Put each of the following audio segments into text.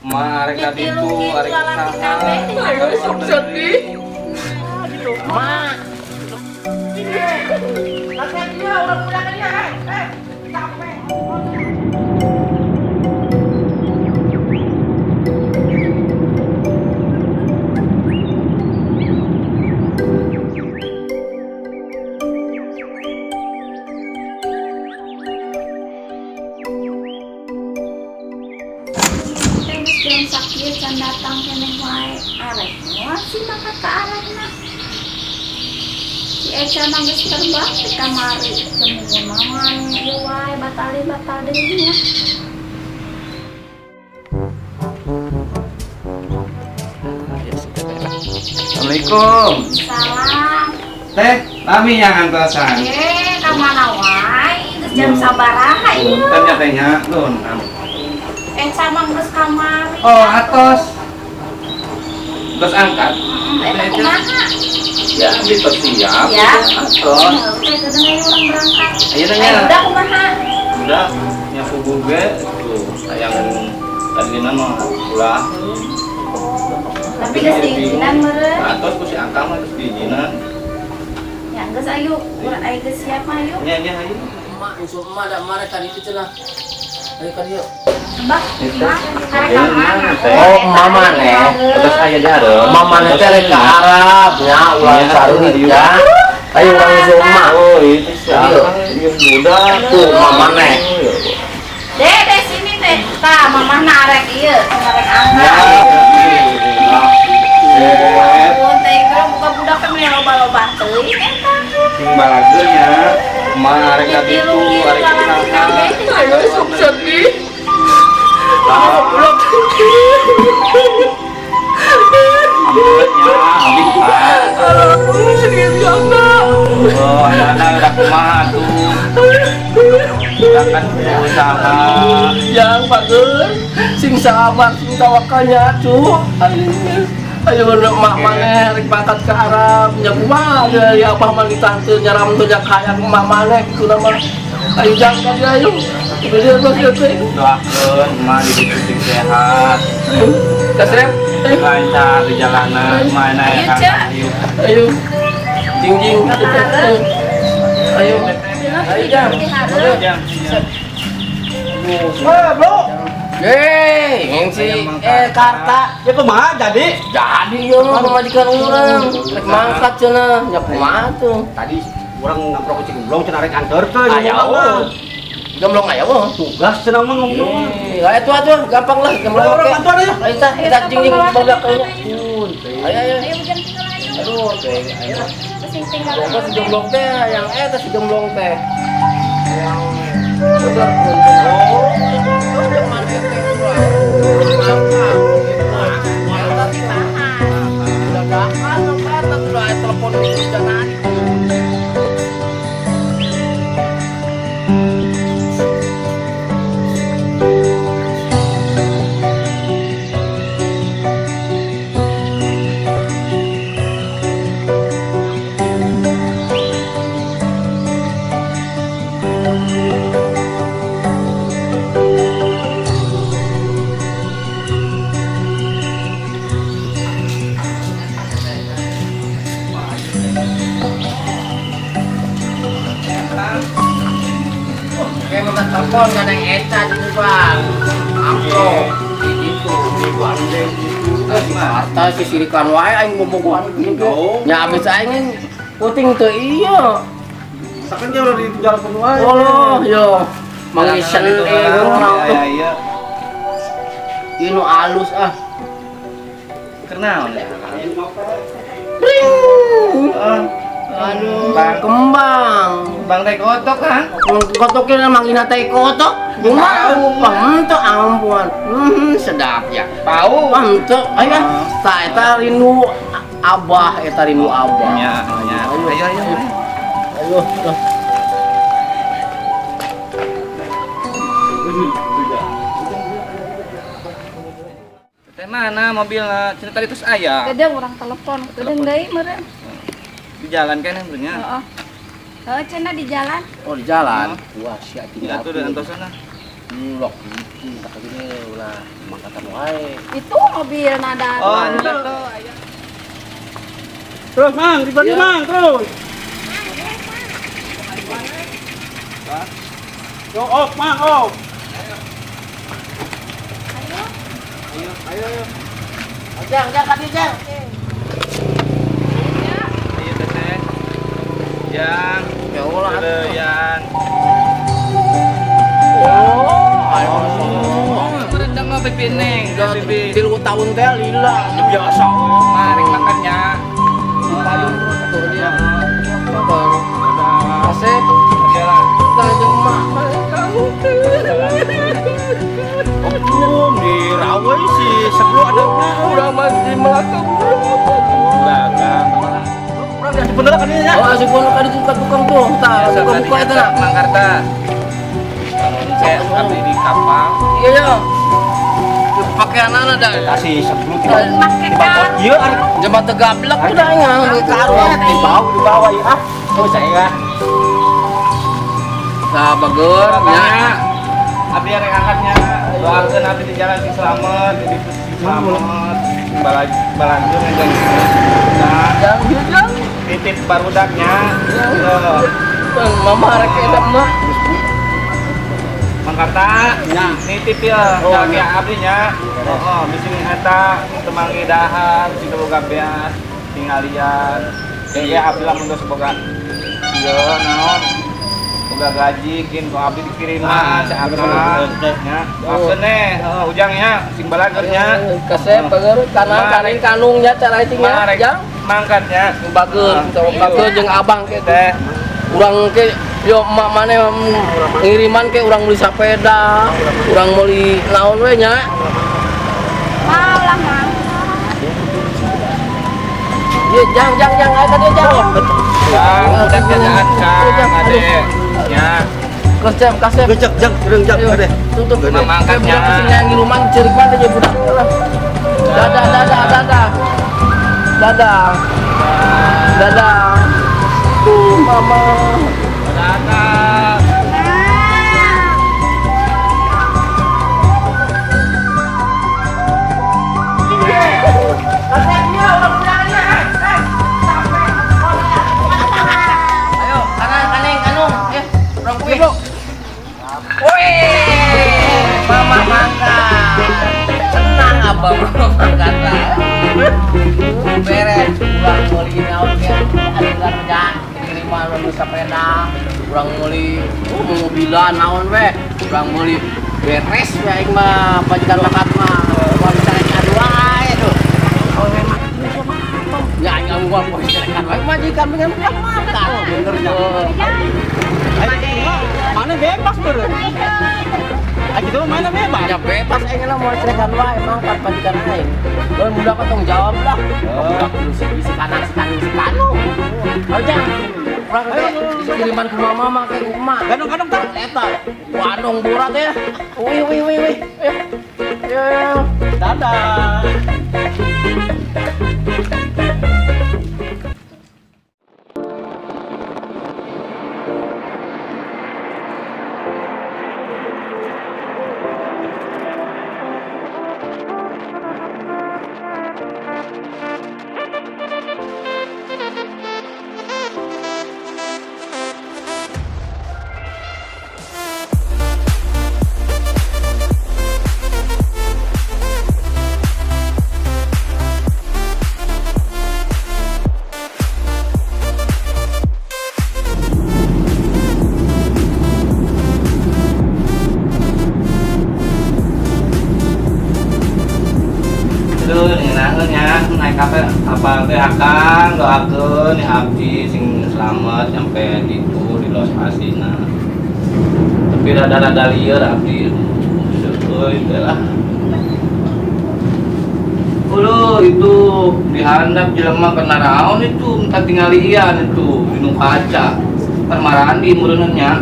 Mereka itu hari sedih. Mak. Yang sakit can datang kene wae arek masih maka ke arahna si Eca mah geus terbang ke kamari kemudian maman ieu wae batal deui Assalamualaikum. salam Teh, kami yang antosan. ka mana wae geus jam sabaraha ieu Punten ya tehnya, Lun. Eca mah geus kamari Oh, atos. Terus angkat. eta kumaha Ya, dipersiap. ya Atos. teh kedengeran orang berangkat Ayo nanya. udah kumaha Udah, nyapu buge. Tuh, sayang tadi nama pulang. tapi geus diizinan meureun Atos ku si Akang mah geus diizinan. ya geus ayo urang aya geus siap mah yuk Nya ayo. Mak, insya Allah ada mana tadi itu cenah. Ayo kan yuk. Mbak, Oh, mama nih. Terus aya jarum. Mama nih teh rek ka Arab nya ulang sarung ya. Ayo urang Zuma. Oh, itu siapa? Ini muda. Tuh mama nih. Deh sini teh. Tah, mamah narek ieu, narek angga. Pun teh kalau buka budak teh meni loba-loba teuing eta. Balageunnya mereka itu hari Ayo sedih. Sedih banget. Oh, anak-anak udah kumaha tuh. Udah kan berusaha. Yang bagus, sing sabar, sing tawakalnya tuh. Ayo bener mak maneh rek pangkat ke Arab nya kumaha ya apa mah ditante nyaram teh nya kaya mak maneh kitu nama. Ayo jangan dia ayo. Bener bos ya teh. Doakeun emak diberi sehat. Kasrep. Lancar di jalanan, mana ya kan? Ayo. Jing. Ayo. Ayo jam. Bro. Hei, yang si Karta. Ya kumaha jadi? Jadi yo pemajikan urang. Rek mangkat cenah. Nya kumaha tuh? Tadi orang ngaprok ke Cigemblong cenah rek anterkeun. Aya eueuh. Gemblong aya eueuh. Tugas cenah mah ngomong. Aya atuh gampang lah gemblong Orang oke. bantuan aja. Ayo tah kita jing badak kayaknya. Ayo. Ayo bukan tinggal ayo. Aduh, teh. Ayo. Sing tinggal. Gompa si gemblong teh yang eta si gemblong teh. Yang udah yang mana teh udah gampang tempat udah telepon jangan kayak minta telepon gak ada yang Eca di depan amplop gitu di Bandung Jakarta si sirikan wae aing bobogohan gitu nya abis aing puting teu iya Sakan dia udah di jalan penuh aja. oh yo mangisen orang tuh Iya. inu alus ah Kenal ya? anu kembang Bang Teh Kotok kan? kotokin mangina teh kotok gimana pamento ampun sedap ya Tahu. pamento ayo ta eta rindu abah eta rindu abah Ya, ya. Ayo. ayo Teh mana mobilnya? Cina tadi terus aya. Kadang orang telepon, kadang deui meureun. Di jalan kan sebenarnya. Heeh. Heeh, cenah di jalan. oh di jalan wah sia Ya tinggal tuh dengan sana. Blok itu tak gini ulah mangkatan wae. Itu mobil nada. Oh, itu. Terus mang, dibanding mang terus. Yo, mang, Ayo. Jang kaki jang. Ayo teteh. Yang. Ya Allah. Yang. Ayo. Merendam apa pining? Pipi. 3 tahun teh lila. Biasa. Mari makannya. Payung tuh dia. Kasep. Jalan. Tajam mak. Belum dirawai sih sebelum ada Udah masih melakang. Belakang. orang yang bener kan ini ya. Oh, asik pun kan itu tukang tuh. Tah, buka itu nak. Mangkarta. Saya abdi di kapal. Iya ya. Pakai anak dah. Kasih sebelum Pakai kan. iya ari Jembat tegablek udah ya. karuan di bawah ya. Oh saya. Nah, bagus ya. Abdi yang angkatnya. Doakeun abdi di jalan selamat, di selamat. Balanjut aja. Nah, Yang titip barudaknya. Mama rek edak mah. Mangkarta, Ya. nitip ya, Oh, kaki ya. abdinya. Oh, bising eta, temanggi dahar, bising boga beas, tingalian. Ya abdi lah mun boga. Ieu naon? Boga gaji kin ku abdi dikiriman sa akang. Nya, maksudnya ujangnya sing balagernya. Kasep bager kanan kanungnya cara itingnya. Marek Jang. mangkatnya. Bagus, bagus jeung abang ke Teh, urang ke yo emak mana ngiriman ke urang beli sepeda, urang beli naon we nya. Mau lah mang. Ye jang aya ka dia jang. Kang, udah kerjaan Kang, ade. Ya, Kasep. Gejak jang reung jang Ayo, ade. tutup gede. Mangkatnya. Budak kesini yang ngiruman cerik mana aja budak lah. Dadah. Mama. dadah. Kasepnya udah pulangnya. Ayo, kanung. Urang kuih. Wih, mama mangkat. Senang abang mama mangkat lah. Beres, urang meuli naon ge anu kerja, kiriman lu sepeda, urang meuli mobilan naon we, urang meuli beres we aing mah pajikan makat mah. Mau dicarikan wae tuh. Ya aing mah mau dicarikan wae majikan dengan makan. Benernya. Mana bebas beureun. Aji tuh mana bebas. Ya bebas aing lah mau dicarikan wae mangkat pajikan aing. Mun budak tanggung jawab lah. Budak si kanan si kanu. Aja. Urang teh kiriman ke mama mah ke emak. Ganong-ganong tak. Eta, wadong burat ya. Wih. Ya. Dadah. Aduh, nyenangeunnya naik kafe apa teh akang doakeun ni abdi sing selamat nyampe ditu di lokasina. Tapi rada-rada lieur abdi. Seueuy teh lah. Uluh itu dihandap jelema kena raon itu minta tinggal ian itu di nu kaca. Permarahan di mureunnya.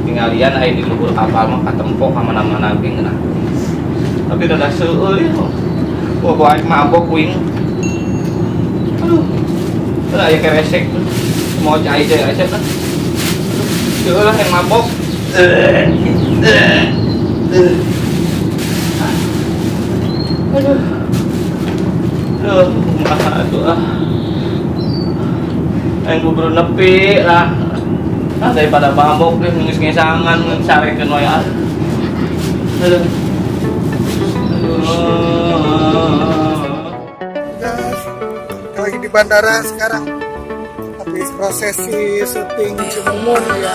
Tinggal ian aya di luhur kapal mah katempo ka mana-mana ge ngeunah. Tapi udah seueuy. Wah, bawa mabok wing. Aduh. Udah aya keresek. Mau cai aja kan. Seueuh lah yang mabok. Aduh, aing bubur nepi lah. Daripada mabok deh ngis-ngisangan sarekeun wae. Aduh. Kita lagi di bandara sekarang. Habis prosesi syuting Cimumun ya.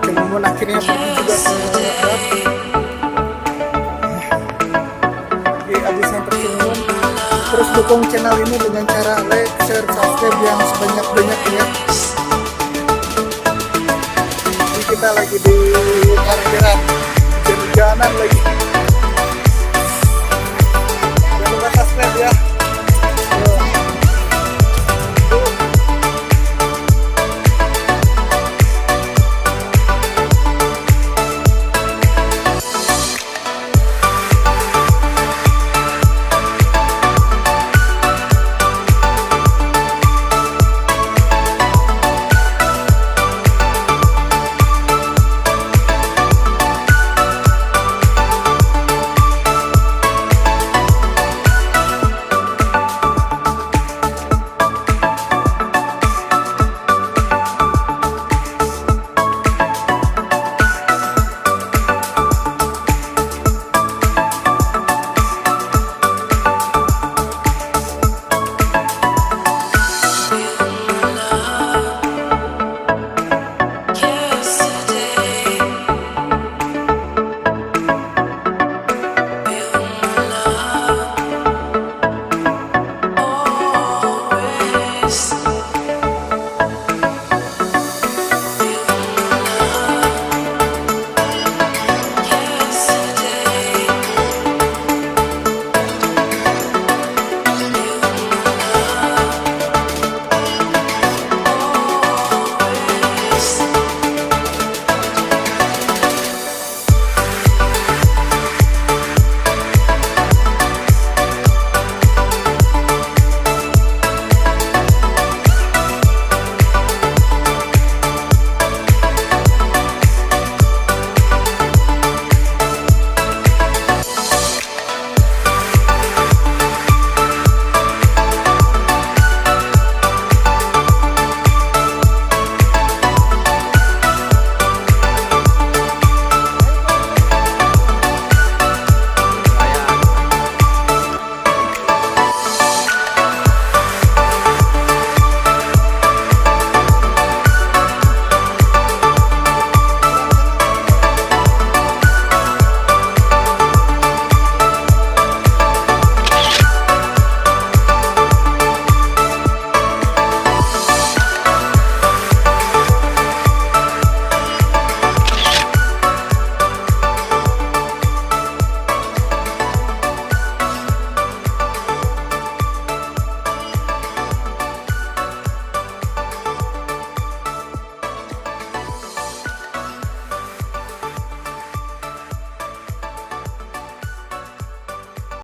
Cimumun akhirnya pergi juga ke Arab. Jadi habis sampai Cimumun, terus dukung channel ini dengan cara like, share, subscribe yang sebanyak-banyaknya. Jadi kita lagi di parkiran, hujan-hujanan lagi.